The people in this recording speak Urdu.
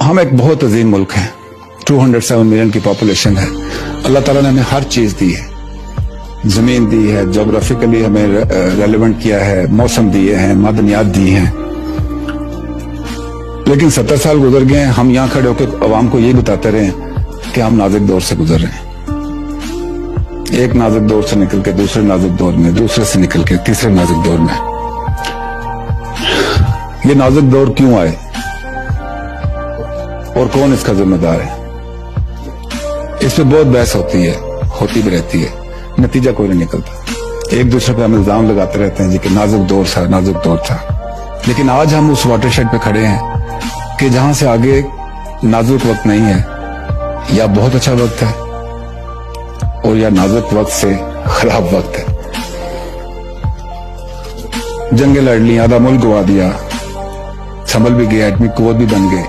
ہم ایک بہت عظیم ملک ہیں, 207 ملین کی پاپولیشن ہے. اللہ تعالیٰ نے ہمیں ہر چیز دی ہے, زمین دی ہے, جغرافیکلی ہمیں ریلیونٹ کیا ہے, موسم دیے ہیں, معدنیات دی ہیں. لیکن 70 سال گزر گئے ہیں, ہم یہاں کھڑے ہو کے عوام کو یہ بتاتے رہے ہیں کہ ہم نازک دور سے گزر رہے ہیں. ایک نازک دور سے نکل کے دوسرے نازک دور میں, دوسرے سے نکل کے تیسرے نازک دور میں. یہ نازک دور کیوں آئے اور کون اس کا ذمہ دار ہے؟ اس پہ بہت بحث ہوتی بھی رہتی ہے, نتیجہ کوئی نہیں نکلتا. ایک دوسرے پہ ہم الزام لگاتے رہتے ہیں جی کہ نازک دور تھا, نازک دور تھا. لیکن آج ہم اس واٹر شیڈ پہ کھڑے ہیں کہ جہاں سے آگے نازک وقت نہیں ہے, یا بہت اچھا وقت ہے اور یا نازک وقت سے خراب وقت ہے. جنگیں لڑ لی, آدھا ملک گوا دیا, سنبھل بھی گئے, ایٹمی قوت بھی بن گئے.